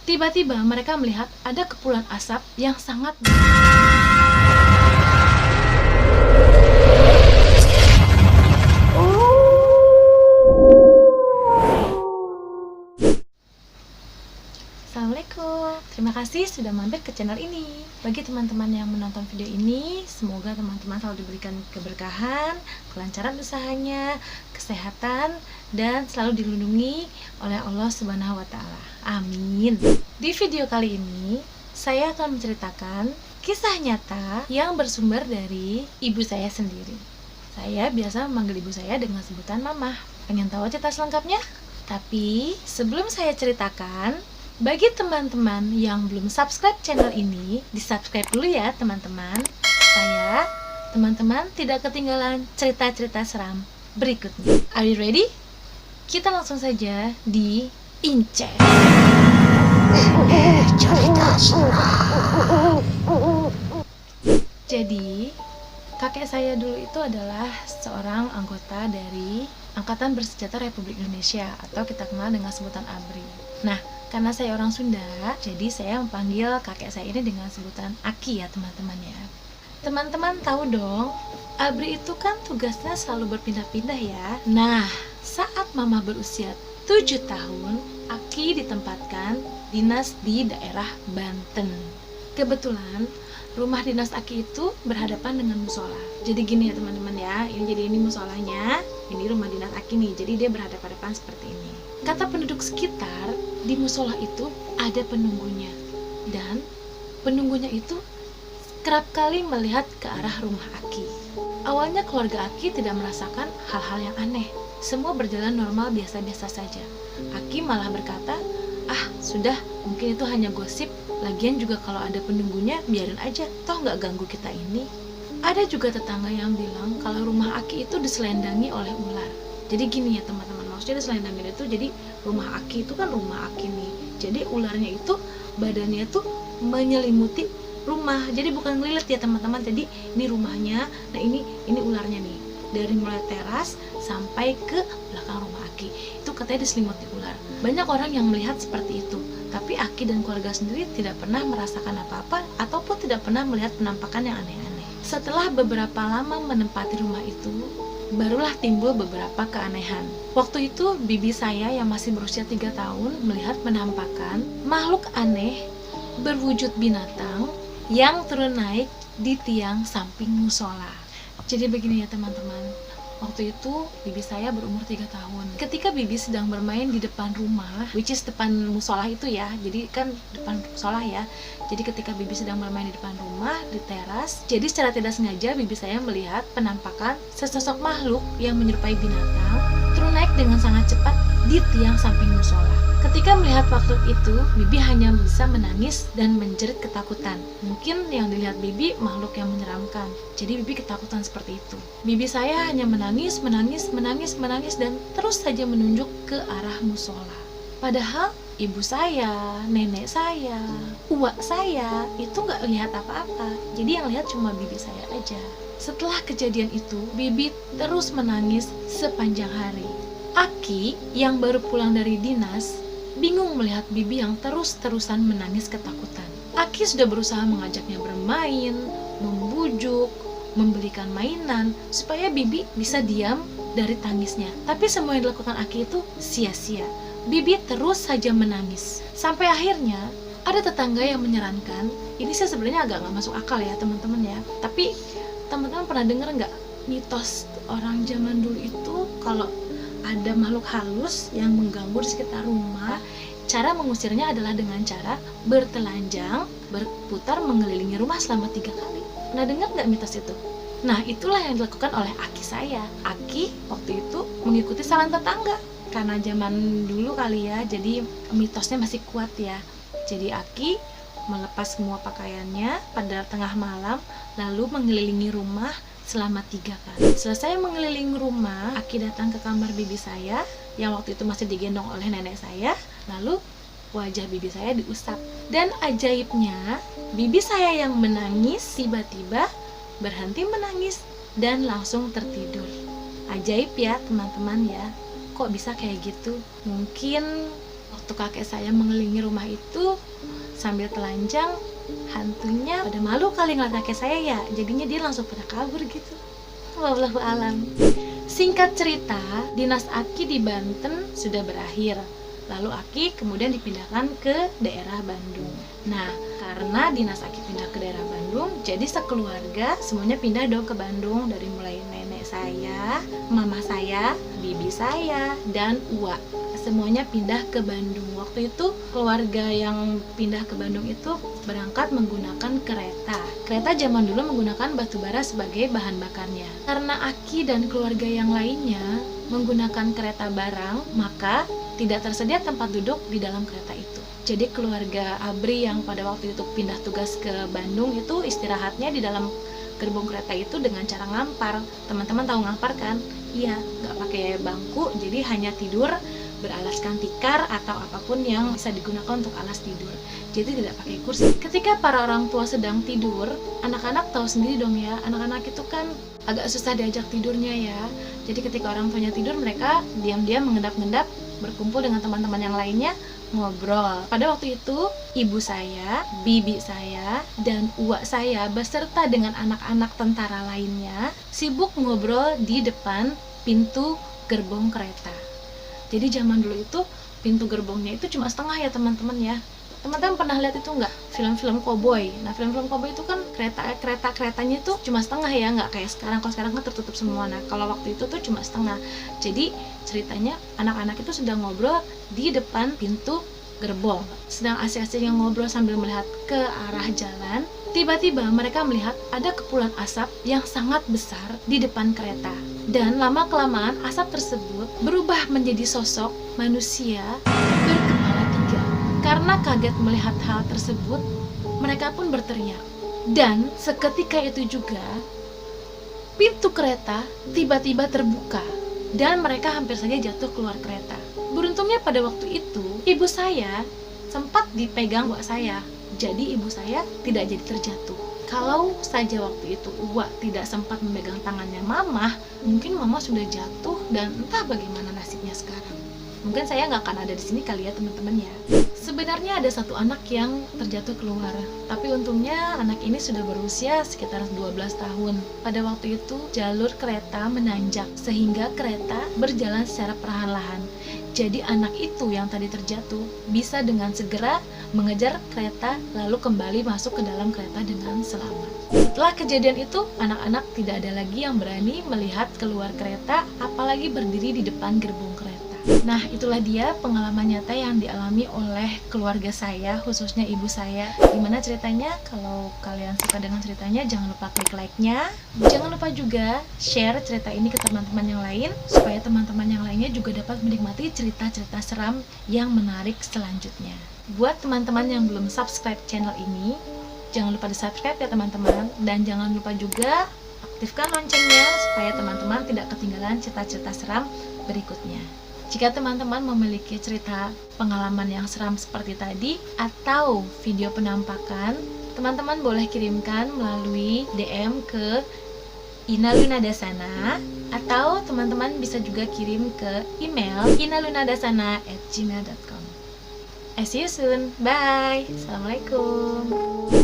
Tiba-tiba mereka melihat ada kepulan asap yang sangat Assalamualaikum, terima kasih sudah mampir ke channel ini. Bagi teman-teman yang menonton video ini, semoga teman-teman selalu diberikan keberkahan, kelancaran usahanya, kesehatan, dan selalu dilindungi oleh Allah Subhanahu wa Ta'ala. Amin. Di video kali ini, saya akan menceritakan kisah nyata yang bersumber dari ibu saya sendiri. Saya biasa memanggil ibu saya dengan sebutan Mama. Pengen tahu cerita selengkapnya? Tapi sebelum saya ceritakan, bagi teman-teman yang belum subscribe channel ini, di-subscribe dulu ya teman-teman, supaya teman-teman tidak ketinggalan cerita-cerita seram berikutnya. Are you ready? Kita langsung saja di Incek. Cerita seram. Jadi, kakek saya dulu itu adalah seorang anggota dari Angkatan Bersenjata Republik Indonesia, atau kita kenal dengan sebutan ABRI. Nah, karena saya orang Sunda, jadi saya memanggil kakek saya ini dengan sebutan Aki ya teman-teman ya. Teman-teman tahu dong, ABRI itu kan tugasnya selalu berpindah-pindah ya. Nah, saat Mama berusia 7 tahun, Aki ditempatkan dinas di daerah Banten. Kebetulan rumah dinas Aki itu berhadapan dengan musola. Jadi gini ya teman-teman ya, ini musolanya, ini rumah dinas Aki nih. Jadi dia berhadapan-hadapan seperti ini. Kata penduduk sekitar, di musola itu ada penunggunya, dan penunggunya itu kerap kali melihat ke arah rumah Aki. Awalnya keluarga Aki tidak merasakan hal-hal yang aneh. Semua berjalan normal biasa-biasa saja. Aki malah berkata, sudah, mungkin itu hanya gosip. Lagian juga kalau ada penunggunya, biarin aja, toh nggak ganggu kita ini. Ada juga tetangga yang bilang kalau rumah Aki itu diselendangi oleh ular. Jadi gini ya teman-teman, maksudnya diselendangin itu, jadi rumah Aki itu kan rumah Aki nih. Jadi ularnya itu badannya tuh menyelimuti rumah. Jadi bukan ngelilit ya teman-teman. Jadi ini rumahnya, nah ini ularnya nih. Dari mulai teras sampai ke belakang rumah Aki. Itu katanya diselimuti ular. Banyak orang yang melihat seperti itu. Tapi Aki dan keluarga sendiri tidak pernah merasakan apa-apa ataupun tidak pernah melihat penampakan yang aneh-aneh. Setelah beberapa lama menempati rumah itu, barulah timbul beberapa keanehan. Waktu itu bibi saya yang masih berusia 3 tahun melihat penampakan makhluk aneh berwujud binatang yang turun naik di tiang samping musola. Jadi begini ya teman-teman, waktu itu bibi saya berumur 3 tahun. Ketika bibi sedang bermain di depan rumah, which is depan musola itu ya, jadi kan depan musola ya. Jadi ketika bibi sedang bermain di depan rumah, di teras, jadi secara tidak sengaja bibi saya melihat penampakan sesosok makhluk yang menyerupai binatang turun naik dengan sangat cepat di tiang samping musola. Ketika melihat waktu itu, bibi hanya bisa menangis dan menjerit ketakutan. Mungkin yang dilihat bibi makhluk yang menyeramkan. Jadi bibi ketakutan seperti itu. Bibi saya hanya menangis dan terus saja menunjuk ke arah musola. Padahal ibu saya, nenek saya, uwak saya itu nggak lihat apa-apa. Jadi yang lihat cuma bibi saya aja. Setelah kejadian itu, bibi terus menangis sepanjang hari. Aki yang baru pulang dari dinas bingung melihat bibi yang terus-terusan menangis ketakutan. Aki sudah berusaha mengajaknya bermain, membujuk, membelikan mainan supaya bibi bisa diam dari tangisnya. Tapi semua yang dilakukan Aki itu sia-sia. Bibi terus saja menangis. Sampai akhirnya ada tetangga yang menyarankan, ini saya sebenarnya agak nggak masuk akal ya teman-teman ya. Tapi teman-teman pernah dengar nggak mitos orang zaman dulu itu kalau ada makhluk halus yang mengganggu di sekitar rumah, cara mengusirnya adalah dengan cara bertelanjang, berputar mengelilingi rumah selama 3 kali. Pernah dengar nggak mitos itu? Nah, itulah yang dilakukan oleh Aki saya. Aki waktu itu mengikuti saran tetangga. Karena zaman dulu kali ya, jadi mitosnya masih kuat ya. Jadi Aki melepas semua pakaiannya pada tengah malam, lalu mengelilingi rumah selama 3 kali. Selesai mengelilingi rumah, Aki datang ke kamar bibi saya yang waktu itu masih digendong oleh nenek saya. Lalu wajah bibi saya diusap. Dan ajaibnya, bibi saya yang menangis tiba-tiba berhenti menangis dan langsung tertidur. Ajaib ya teman-teman ya. Kok bisa kayak gitu? Mungkin waktu kakek saya mengelilingi rumah itu sambil telanjang, hantunya pada malu kali ngeliat kakek saya ya, jadinya dia langsung pada kabur gitu. Wallahu alam. Singkat cerita, dinas Aki di Banten sudah berakhir. Lalu Aki kemudian dipindahkan ke daerah Bandung. Nah, karena dinas Aki pindah ke daerah Bandung, jadi sekeluarga semuanya pindah dong ke Bandung. Dari mulai nenek saya, mama saya, bibi saya, dan uak. Semuanya pindah ke Bandung. Waktu itu keluarga yang pindah ke Bandung itu berangkat menggunakan kereta. Kereta zaman dulu menggunakan batu bara sebagai bahan bakarnya. Karena Aki dan keluarga yang lainnya menggunakan kereta barang, maka tidak tersedia tempat duduk di dalam kereta itu. Jadi keluarga Abri yang pada waktu itu pindah tugas ke Bandung itu istirahatnya di dalam gerbong kereta itu dengan cara ngampar. Teman-teman tahu ngampar kan? Iya, nggak pakai bangku, jadi hanya tidur beralaskan tikar atau apapun yang bisa digunakan untuk alas tidur. Jadi tidak pakai kursi. Ketika para orang tua sedang tidur, anak-anak tahu sendiri dong ya, anak-anak itu kan agak susah diajak tidurnya ya. Jadi ketika orang tuanya tidur, mereka diam-diam mengendap-endap berkumpul dengan teman-teman yang lainnya ngobrol. Pada waktu itu, ibu saya, bibi saya, dan uak saya beserta dengan anak-anak tentara lainnya sibuk ngobrol di depan pintu gerbong kereta. Jadi zaman dulu itu pintu gerbongnya itu cuma setengah ya teman-teman ya. Teman-teman pernah lihat itu nggak? Film-film koboi. Nah film-film koboi itu kan keretanya itu cuma setengah ya, nggak kayak sekarang. Kalau sekarang kan tertutup semua. Nah kalau waktu itu tuh cuma setengah. Jadi ceritanya anak-anak itu sedang ngobrol di depan pintu gerbong. Sedang asik-asiknya ngobrol sambil melihat ke arah jalan. Tiba-tiba mereka melihat ada kepulan asap yang sangat besar di depan kereta. Dan lama-kelamaan asap tersebut berubah menjadi sosok manusia berkepala 3. Karena kaget melihat hal tersebut, mereka pun berteriak. Dan seketika itu juga, pintu kereta tiba-tiba terbuka dan mereka hampir saja jatuh keluar kereta. Beruntungnya pada waktu itu, ibu saya sempat dipegang uak saya. Jadi ibu saya tidak jadi terjatuh. Kalau saja waktu itu uak tidak sempat memegang tangannya mama, mungkin mama sudah jatuh dan entah bagaimana nasibnya sekarang. Mungkin saya nggak akan ada di sini kali ya teman-teman ya. Sebenarnya ada satu anak yang terjatuh keluar, tapi untungnya anak ini sudah berusia sekitar 12 tahun. Pada waktu itu jalur kereta menanjak sehingga kereta berjalan secara perlahan-lahan. Jadi anak itu yang tadi terjatuh bisa dengan segera mengejar kereta lalu kembali masuk ke dalam kereta dengan selamat. Setelah kejadian itu, anak-anak tidak ada lagi yang berani melihat keluar kereta, apalagi berdiri di depan gerbong kereta. Nah, itulah dia pengalaman nyata yang dialami oleh keluarga saya, khususnya ibu saya. Gimana ceritanya? Kalau kalian suka dengan ceritanya, jangan lupa klik like-nya. Jangan lupa juga share cerita ini ke teman-teman yang lain, supaya teman-teman yang lainnya juga dapat menikmati cerita-cerita seram yang menarik selanjutnya. Buat teman-teman yang belum subscribe channel ini, jangan lupa di-subscribe ya teman-teman. Dan jangan lupa juga aktifkan loncengnya, supaya teman-teman tidak ketinggalan cerita-cerita seram berikutnya. Jika teman-teman memiliki cerita pengalaman yang seram seperti tadi atau video penampakan, teman-teman boleh kirimkan melalui DM ke Inalunadasana, atau teman-teman bisa juga kirim ke email inalunadasana@gmail.com. See you soon. Bye. Assalamualaikum.